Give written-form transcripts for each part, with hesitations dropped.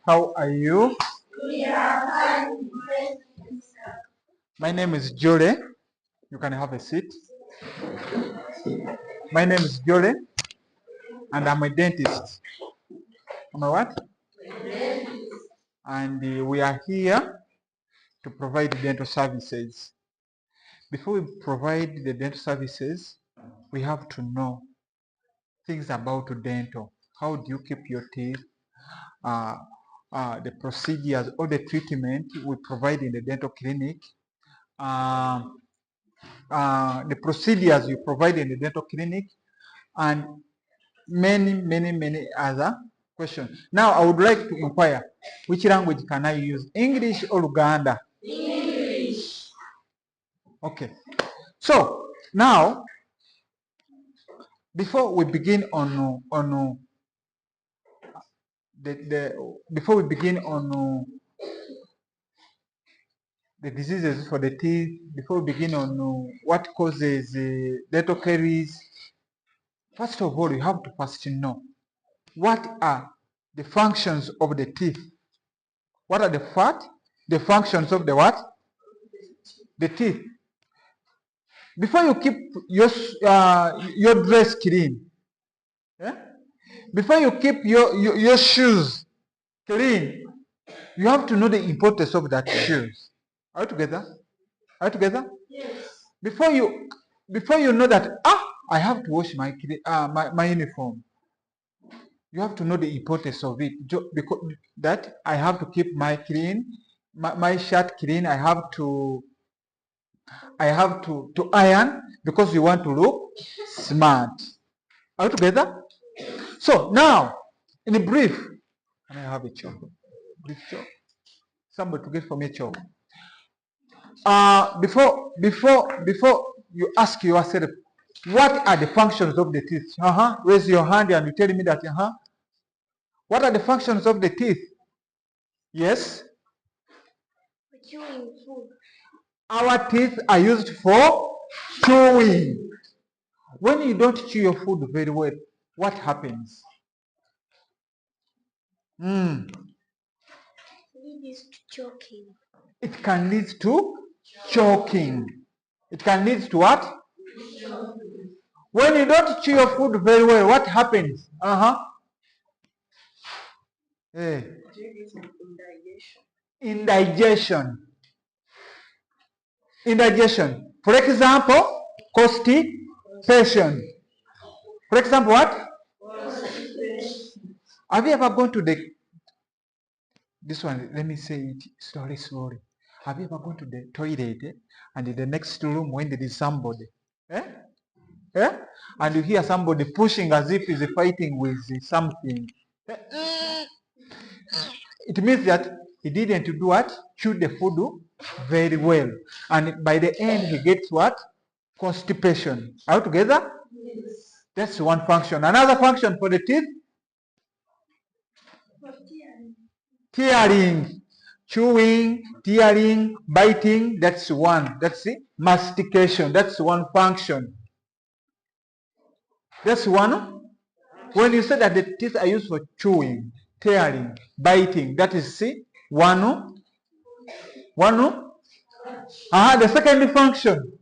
How are you? We are fine. My name is Jole. You can have a seat. My name is Jole, and I'm a dentist. I'm a what? And we are here to provide dental services. Before we provide the dental services, we have to know things about dental. How do you keep your teeth? The procedures or the treatment we provide in the dental clinic. The procedures you provide in the dental clinic, and many other questions. Now, I would like to inquire, which language can I use, English or Luganda? English. Okay. So now, before we begin on the diseases for the teeth, before we begin on what causes dental caries, first of all, you have to first know what are the functions of the teeth. What are the functions of the what? The teeth. Before you keep your dress clean, before you keep your shoes clean, you have to know the importance of that shoes. Are you together? Are you together? Yes. Before you know that I have to wash my uniform, you have to know the importance of it. Because that I have to keep my shirt clean. I have to iron because you want to look smart. Are you together? So now, in brief, can I have a chalk? Brief chalk. Somebody to get for me a chalk. Before you ask yourself, what are the functions of the teeth? Raise your hand and you tell me that. What are the functions of the teeth? Yes. Chewing food. Our teeth are used for chewing. When you don't chew your food very well, what happens? Leads to choking. It can lead to choking. It can lead to what? When you don't chew your food very well, what happens? Indigestion. Indigestion. For example, constipation. For example, what? Have you ever gone to this one? Let me say it slowly. Have you ever gone to the toilet and in the next room when there is somebody, and you hear somebody pushing as if he's fighting with something? It means that he didn't do what? Chew the food very well. And by the end, he gets what? Constipation. Are you together? Yes. That's one function. Another function for the teeth? Tearing. Chewing, tearing, biting, that's one. That's it. Mastication, that's one function. That's one. When you say that the teeth are used for chewing, tearing, biting, that is see, one. The second function.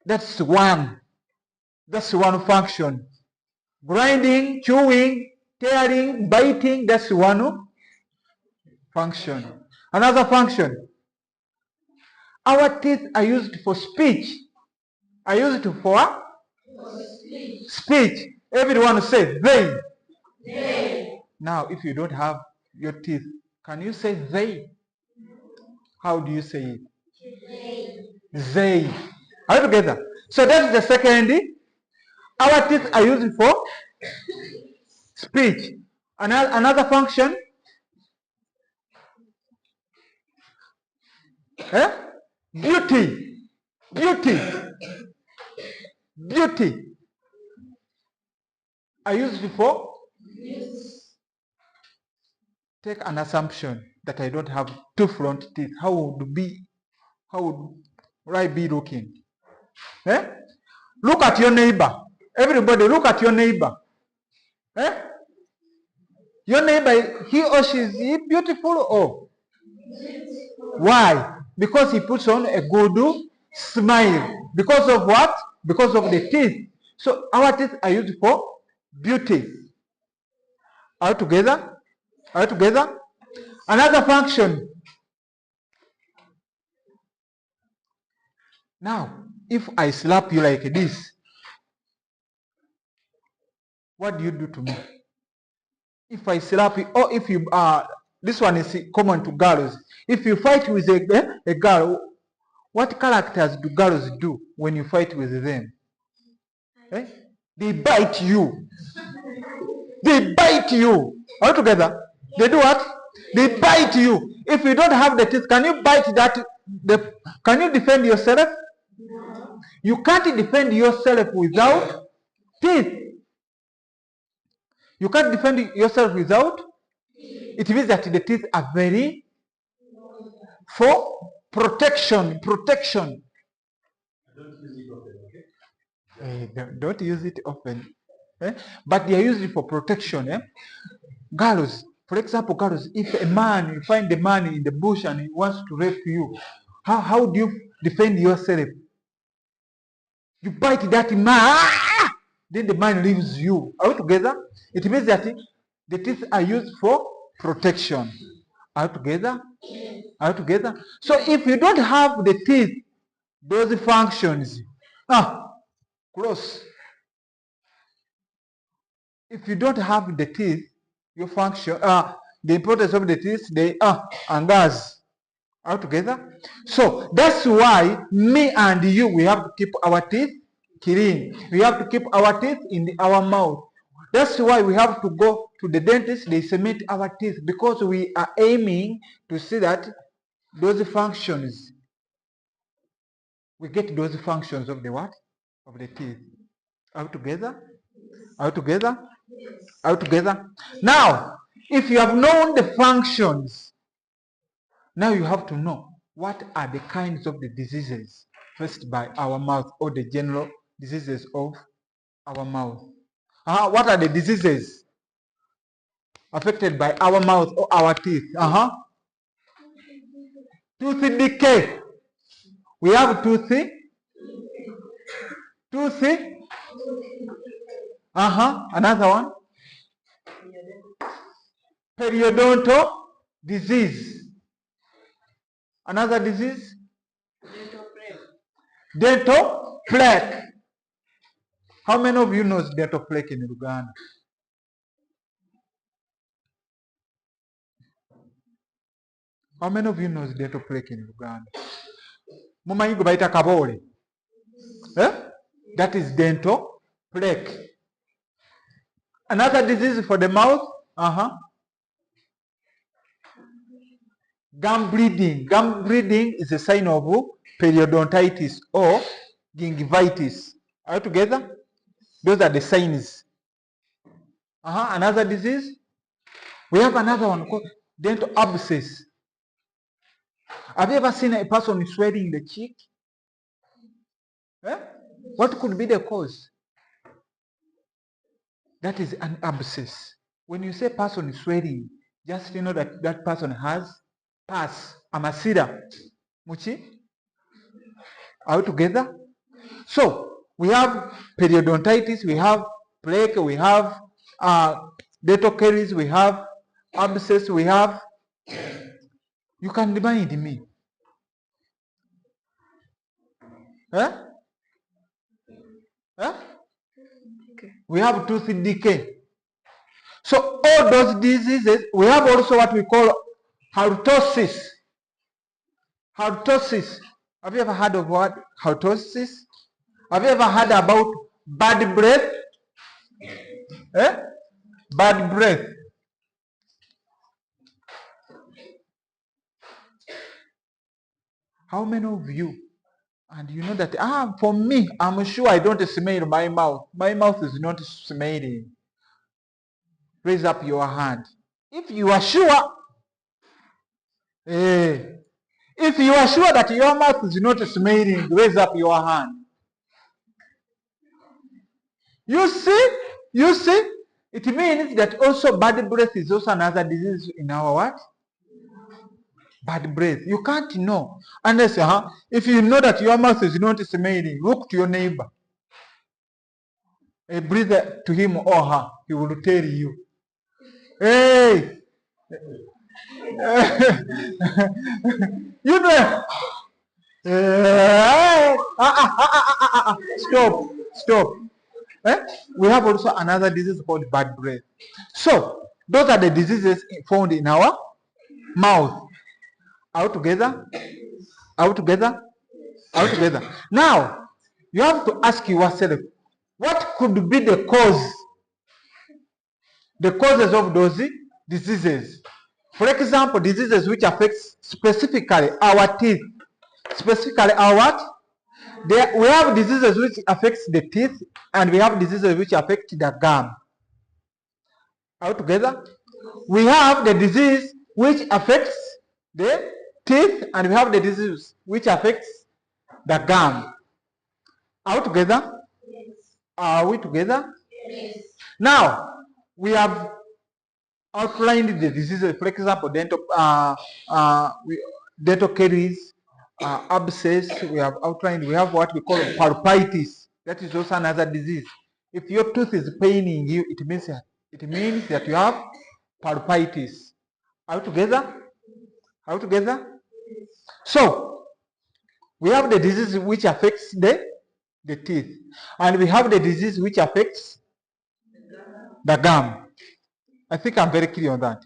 That's one. That's one function. Grinding, chewing, tearing, biting, that's one function. Another function. Our teeth are used for speech. Are used for speech. Everyone say they. They. Now, if you don't have your teeth, can you say they? How do you say it? They. Are you together? So that's the second. Our teeth are used for speech. Another function. Beauty. Are used for. Take an assumption that I don't have two front teeth. How would I be looking? Look at your neighbor. Everybody, look at your neighbor. Eh? Your neighbor, he or she, is he beautiful or? Why? Because he puts on a good smile. Because of what? Because of the teeth. So our teeth are used for beauty. Are we together? Are we together? Another function. Now, if I slap you like this, what do you do to me? If I slap you, or if you this one is common to girls. If you fight with a girl, what characters do girls do when you fight with them? Eh? They bite you. They bite you. All together. They do what? They bite you. If you don't have the teeth, can you bite that? Can you defend yourself? You can't defend yourself without teeth. You can't defend yourself without. It means that the teeth are very for protection. Protection. Don't use it often. But they are used for protection. Girls, for example, girls, if you find a man in the bush and he wants to rape you, how do you defend yourself? You bite that man, then the man leaves you. Are we together? It means that the teeth are used for protection. Are we together? Are we together? So if you don't have the teeth, those functions, close. If you don't have the teeth, your function, the importance of the teeth, they angers. Are we together? So that's why me and you, we have to keep our teeth clean. We have to keep our teeth in our mouth. That's why we have to go to the dentist. They cement our teeth because we are aiming to see that those functions, we get those functions of the what? Of the teeth. Are we together? Are we together? Are we together? Now, if you have known the functions, now you have to know what are the kinds of the diseases faced by our mouth or the general diseases of our mouth. What are the diseases affected by our mouth or our teeth? Tooth decay. We have tooth. Another one. Periodontal disease. Another disease. Dental plaque. How many of you knows dental plaque in Uganda? How many of you knows dental plaque in Uganda? Mumanyi gwe bayita kaboole. That is dental plaque. Another disease for the mouth. Gum bleeding. Gum bleeding is a sign of periodontitis or gingivitis. Are you together? Those are the signs. Another disease. We have another one called dental abscess. Have you ever seen a person swelling the cheek? What could be the cause? That is an abscess. When you say person is swelling, just know that that person has pus, amasira. Muchi? Are we together? So, we have periodontitis, we have plaque, we have dental caries, we have abscess, we have... You can remind me. We have tooth decay. So all those diseases, we have also what we call halitosis. Halitosis. Have you ever heard of what halitosis? Have you ever heard about bad breath? Bad breath. How many of you? And you know that, for me, I'm sure I don't smell my mouth. My mouth is not smelling. Raise up your hand. If you are sure, if you are sure that your mouth is not smelling, raise up your hand. You see? You see? It means that also bad breath is also another disease in our what? Bad breath. You can't know. Unless, if you know that your mouth is not smelling, look to your neighbor. Breathe to him or her. He will tell you. Hey! You know. Stop. We have also another disease called bad breath. So, those are the diseases found in our mouth. Out together? Out together? Out together. Now, you have to ask yourself, what could be the causes of those diseases? For example, diseases which affect specifically our teeth. Specifically our what? We have diseases which affects the teeth, and we have diseases which affect the gum. All together? We have the disease which affects the teeth, and we have the disease which affects the gum. Are we together? Yes. Are we together? Yes. Now, we have outlined the diseases. For example, dental caries, abscess. We have outlined. We have what we call pulpitis. That is also another disease. If your tooth is paining you, it means that you have pulpitis. Are we together? Are we together? So we have the disease which affects the teeth, and we have the disease which affects the gum. I think I'm very clear on that.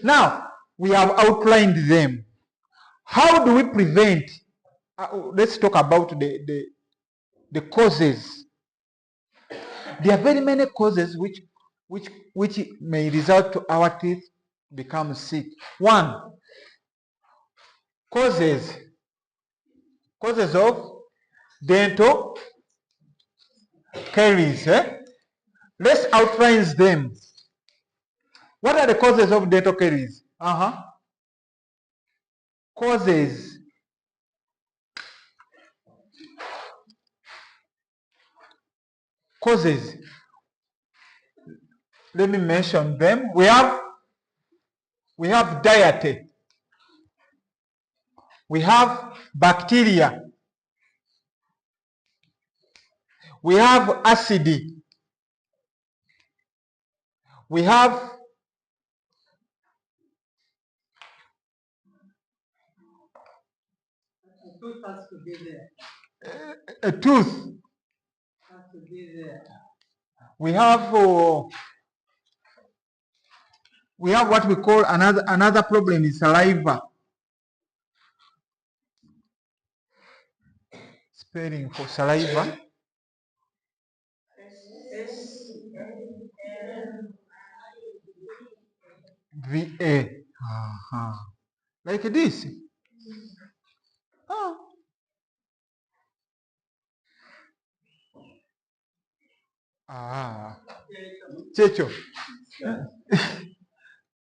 Now, we have outlined them. How do we prevent? Let's talk about the causes. There are very many causes which may result to our teeth become sick. One, causes of dental caries. Let's outline them. What are the causes of dental caries? Causes. Let me mention them. We have diet. We have bacteria. We have acid. We have a tooth. We have what we call another problem is saliva. Spelling for saliva. VA. Like this. Checho.